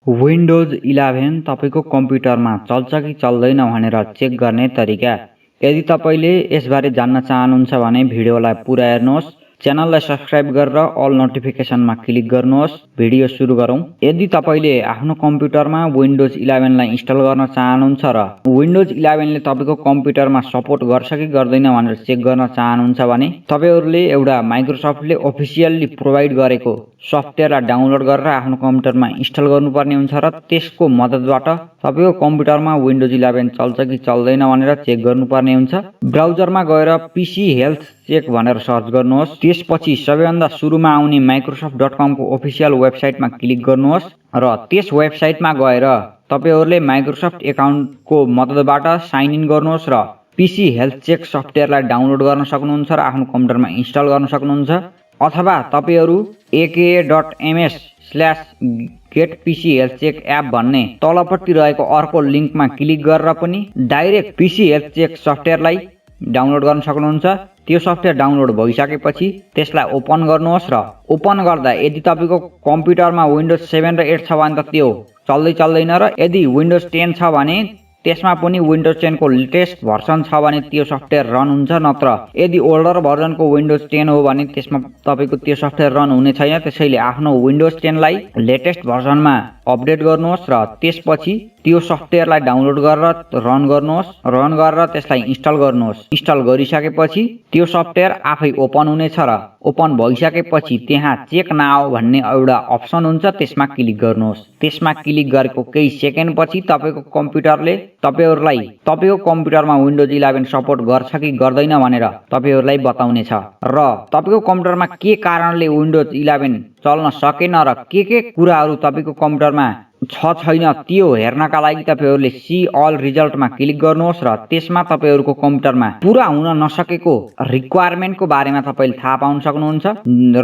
Windows 11 तपाईको कम्प्युटरमा चल्छ कि चल्दैन भनेर चेक गर्ने तरिका। यदि तपाईले यसबारे जान्न चाहनुहुन्छ भने भिडियोलाई पुरा हेर्नुहोस्। च्यानललाई सब्स्क्राइब गरेर अल नोटिफिकेसनमा क्लिक गर्नुहोस्। भिडियो सुरु गरौँ। यदि तपाईले आफ्नो कम्प्युटरमा विन्डोज 11 लाई इन्स्टल गर्न चाहनुहुन्छ र विन्डोज 11 ले तपाईको कम्प्युटरमा सपोर्ट गर्छ कि गर्दैन भनेर चेक गर्न चाहनुहुन्छ भने तपाईहरुले एउटा माइक्रोसफ्टले अफिसियल्ली प्रोवाइड गरेको सफ्टवेयरलाई डाउनलोड गरेर आफ्नो कम्प्युटरमा इन्स्टल गर्नुपर्ने हुन्छ र त्यसको मद्दतबाट तपाईको कम्प्युटरमा विन्डोज 11 चल्छ कि चल्दैन भनेर चेक गर्नुपर्ने हुन्छ। ब्राउजरमा गएर पीसी हेल्थ चेक भनेर सर्च गर्नुहोस्। त्यसपछि सबैभन्दा सुरुमा आउने microsoft.com को अफिसियल वेबसाइटमा क्लिक गर्नुहोस् र त्यस वेबसाइटमा गएर तपाईहरुले माइक्रोसफ्ट एकाउन्टको मद्दतबाट साइन इन गर्नुहोस् र पीसी हेल्थ चेक सफ्टवेयरलाई डाउनलोड गर्न सक्नुहुन्छ र आफ्नो कम्प्युटरमा इन्स्टल गर्न सक्नुहुन्छ। अथवा तपाईहरु aka.ms/getPCHealthCheck एप भन्ने तलपट्टि रहेको अर्को लिंकमा क्लिक गरेर पनि डाइरेक्ट पीसी हेल्थ चेक सफ्टवेयरलाई डाउनलोड गर्न सक्नुहुन्छ। त्यो सफ्टवेयर डाउनलोड भइसकेपछि त्यसलाई ओपन गर्नुहोस् र ओपन गर्दा यदि तपाईको कम्प्युटरमा विन्डोज 7 र 8 छ भने त त्यो चल्दैन र यदि विन्डोज 10 छ भने त्यसमा पनि विन्डोज 10 को लेटेस्ट भर्सन छ भने त्यो सफ्टवेयर रन हुन्छ। नत्र यदि ओल्डर भर्जनको विन्डोज 10 हो भने त्यसमा तपाईको त्यो सफ्टवेयर रन हुने छैन। त्यसैले आफ्नो विन्डोज 10 लाई लेटेस्ट भर्सनमा अपडेट गर्नुहोस् र त्यसपछि त्यो सफ्टवेयरलाई डाउनलोड गरेर रन गर्नुहोस्। रन गरेर त्यसलाई इन्स्टल गर्नुहोस्। इन्स्टल गरिसकेपछि त्यो सफ्टवेयर आफै ओपन हुनेछ र ओपन भइसकेपछि त्यहाँ चेक नाउ भन्ने एउटा अप्सन हुन्छ, त्यसमा क्लिक गर्नुहोस्। त्यसमा क्लिक गरेको केही सेकेन्डपछि तपाईको कम्प्युटरले तपाईहरुलाई तपाईको कम्प्युटरमा विन्डोज 11 सपोर्ट गर्छ कि गर्दैन भनेर तपाईहरुलाई बताउनेछ र तपाईको कम्प्युटरमा के कारणले विन्डोज 11 चल्न सकेन र के कुराहरु तपाईको कम्प्युटरमा छैन त्यो हेर्नका लागि तपाईहरुले सी अल रिजल्टमा क्लिक गर्नुहोस् र त्यसमा तपाईहरुको कम्प्युटरमा पूरा हुन नसकेको रिक्वायरमेन्टको बारेमा तपाईले थाहा पाउन सक्नुहुन्छ।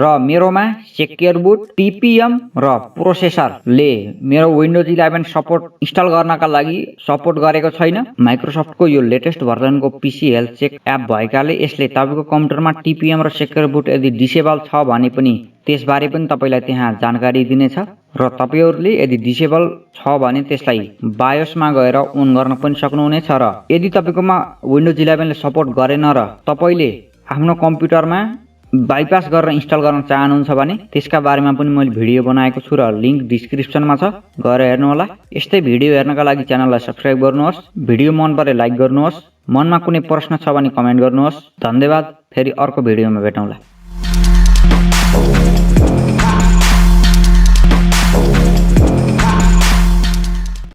र मेरोमा सेक्युर बुट, टीपीएम र प्रोसेसरले मेरो विन्डोज 11 सपोर्ट इन्स्टल गर्नका लागि सपोर्ट गरेको छैन। माइक्रोसफ्टको यो लेटेस्ट भर्जनको पीसी हेल्थ चेक एप भएकाले यसले तपाईको कम्प्युटरमा टीपीएम र सेक्युर बुट यदि डिसेबल छ भने पनि त्यसबारे पनि तपाईलाई त्यहाँ जानकारी दिनेछ र तपाईहरुले यदि डिसेबल छ भने त्यसलाई बायोसमा गएर अन गर्न पनि सक्नुहुनेछ। र यदि तपाईकोमा विन्डोज 11 ले सपोर्ट गरेन र तपाईले आफ्नो कम्प्युटरमा बाइपास गरेर इन्स्टल गर्न चाहनुहुन्छ भने त्यसका बारेमा पनि मैले भिडियो बनाएको छु र लिंक डिस्क्रिप्सनमा छ, गएर हेर्नु होला। यस्तै भिडियो हेर्नका लागि च्यानललाई सब्स्क्राइब गर्नुहोस्। भिडियो मन परे लाइक गर्नुहोस्। मनमा कुनै प्रश्न छ भने कमेन्ट गर्नुहोस्। धन्यवाद। फेरि अर्को भिडियोमा भेटौँला।